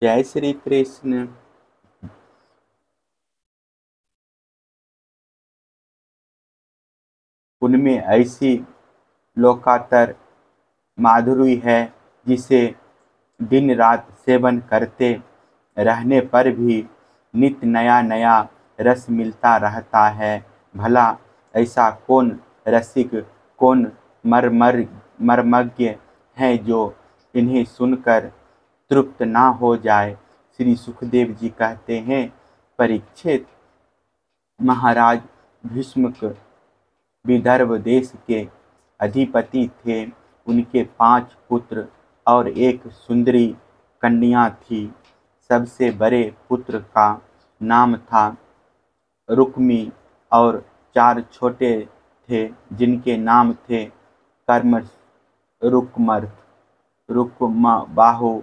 जय श्री कृष्ण। उनमें ऐसी लोकातर माधुरी है जिसे दिन रात सेवन करते रहने पर भी नित्य नया नया रस मिलता रहता है। भला ऐसा कौन रसिक, कौन मर्मज्ञ है जो इन्हें सुनकर तृप्त ना हो जाए। श्री सुखदेव जी कहते हैं, परीक्षित, महाराज भीष्मक विदर्भ देश के अधिपति थे। उनके 5 पुत्र और एक सुंदरी कन्या थी। सबसे बड़े पुत्र का नाम था रुक्मी और 4 छोटे थे जिनके नाम थे कर्मस, रुकमर्थ, रुकमबाहु,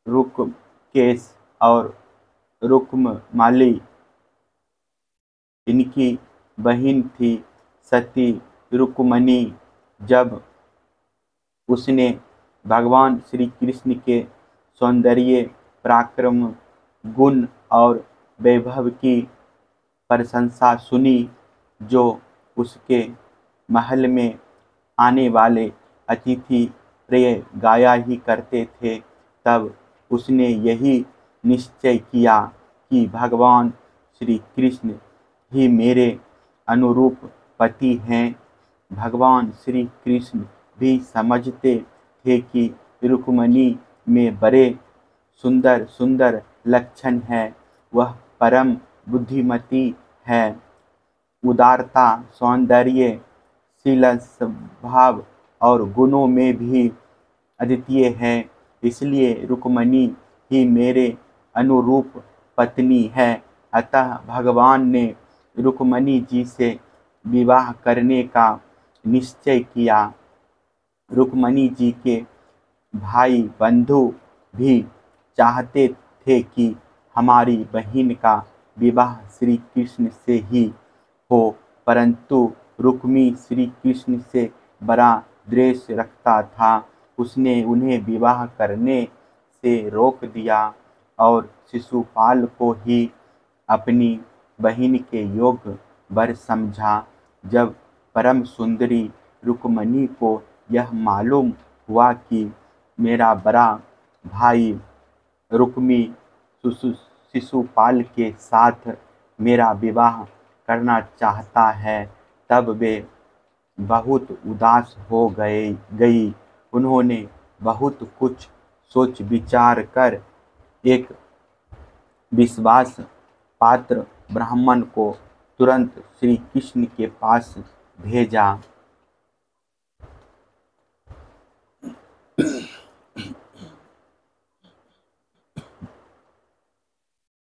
रुककेश और रुकममाली। इनकी बहन थी सती रुक्मणी। जब उसने भगवान श्री कृष्ण के सौंदर्य, पराक्रम, गुण और वैभव की प्रशंसा सुनी, जो उसके महल में आने वाले अतिथि प्रिय गाया ही करते थे, तब उसने यही निश्चय किया कि भगवान श्री कृष्ण ही मेरे अनुरूप पति हैं। भगवान श्री कृष्ण भी समझते थे कि रुक्मिणी में बड़े सुंदर सुंदर लक्षण है। वह परम बुद्धिमती है, उदारता, सौंदर्य, शील, स्वभाव और गुणों में भी अद्वितीय है। इसलिए रुक्मिणी ही मेरे अनुरूप पत्नी है। अतः भगवान ने रुक्मिणी जी से विवाह करने का निश्चय किया। रुक्मिणी जी के भाई बंधु भी चाहते थे कि हमारी बहन का विवाह श्री कृष्ण से ही हो, परंतु रुक्मी श्री कृष्ण से बड़ा द्वेष रखता था। उसने उन्हें विवाह करने से रोक दिया और शिशुपाल को ही अपनी बहन के योग्य वर समझा। जब परम सुंदरी रुक्मिणी को यह मालूम हुआ कि मेरा बड़ा भाई रुक्मी शिशुपाल के साथ मेरा विवाह करना चाहता है, तब वे बहुत उदास हो गई। उन्होंने बहुत कुछ सोच विचार कर एक विश्वास पात्र ब्राह्मण को तुरंत श्री कृष्ण के पास भेजा।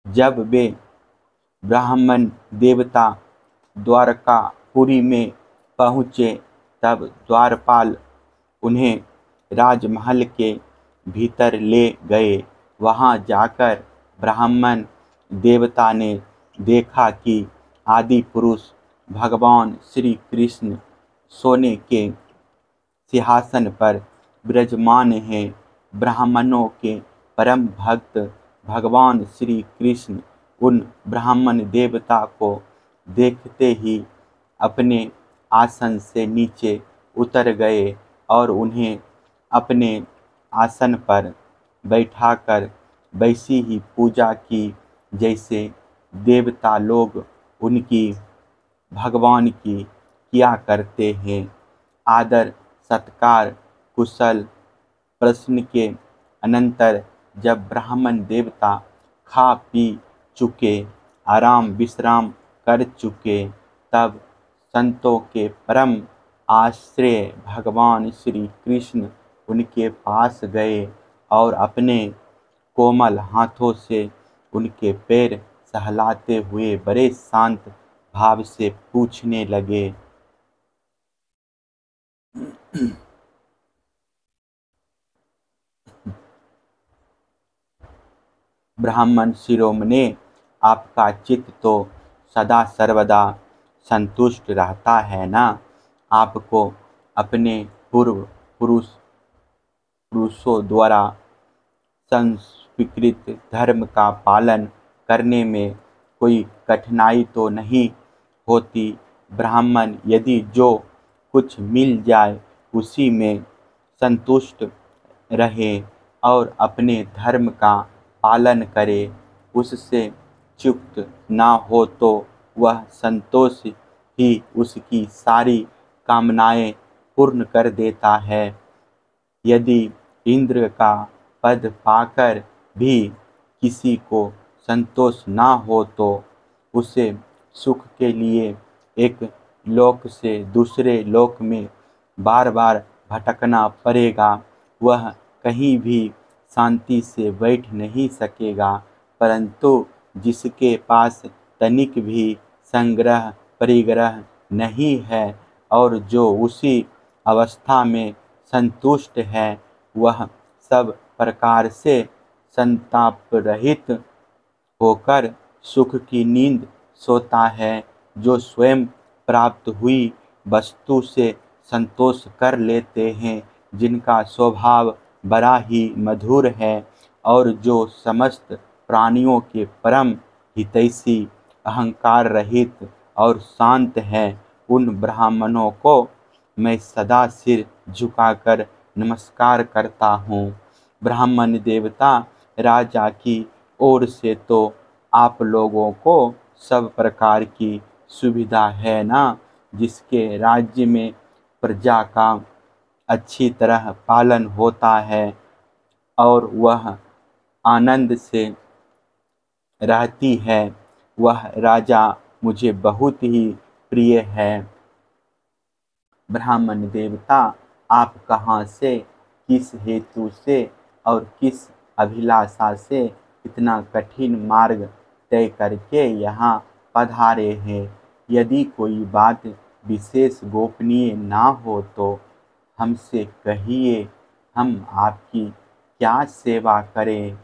जब वे ब्राह्मण देवता द्वारकापुरी में पहुँचे, तब द्वारपाल उन्हें राजमहल के भीतर ले गए। वहां जाकर ब्राह्मण देवता ने देखा कि आदि पुरुष भगवान श्री कृष्ण सोने के सिंहासन पर विराजमान हैं। ब्राह्मणों के परम भक्त भगवान श्री कृष्ण उन ब्राह्मण देवता को देखते ही अपने आसन से नीचे उतर गए और उन्हें अपने आसन पर बैठाकर वैसी ही पूजा की जैसे देवता लोग उनकी भगवान की किया करते हैं। आदर सत्कार कुशल प्रश्न के अनंतर जब ब्राह्मण देवता खा पी चुके, आराम विश्राम कर चुके, तब संतों के परम आश्रय भगवान श्री कृष्ण उनके पास गए और अपने कोमल हाथों से उनके पैर सहलाते हुए बड़े शांत भाव से पूछने लगे, ब्राह्मण शिरोमणि, आपका चित्त तो सदा सर्वदा संतुष्ट रहता है ना? आपको अपने पूर्व पुरुषों द्वारा स्वीकृत धर्म का पालन करने में कोई कठिनाई तो नहीं होती। ब्राह्मण यदि जो कुछ मिल जाए उसी में संतुष्ट रहे और अपने धर्म का पालन करे, उससे चुप्त ना हो तो वह संतोष ही उसकी सारी कामनाएं पूर्ण कर देता है। यदि इंद्र का पद पाकर भी किसी को संतोष ना हो तो उसे सुख के लिए एक लोक से दूसरे लोक में बार बार भटकना पड़ेगा। वह कहीं भी शांति से बैठ नहीं सकेगा। परंतु जिसके पास तनिक भी संग्रह परिग्रह नहीं है और जो उसी अवस्था में संतुष्ट है, वह सब प्रकार से संताप रहित होकर सुख की नींद सोता है। जो स्वयं प्राप्त हुई वस्तु से संतोष कर लेते हैं, जिनका स्वभाव बड़ा ही मधुर है और जो समस्त प्राणियों के परम हितैषी, अहंकार रहित और शांत है, उन ब्राह्मणों को मैं सदा सिर झुकाकर नमस्कार करता हूँ। ब्राह्मण देवता राजा की ओर से तो आप लोगों को सब प्रकार की सुविधा है ना। जिसके राज्य में प्रजा का अच्छी तरह पालन होता है और वह आनंद से रहती है, वह राजा मुझे बहुत ही प्रिय है। ब्राह्मण देवता, आप कहाँ से, किस हेतु से और किस अभिलाषा से इतना कठिन मार्ग तय करके यहाँ पधारे हैं? यदि कोई बात विशेष गोपनीय ना हो तो हमसे कहिए, हम आपकी क्या सेवा करें।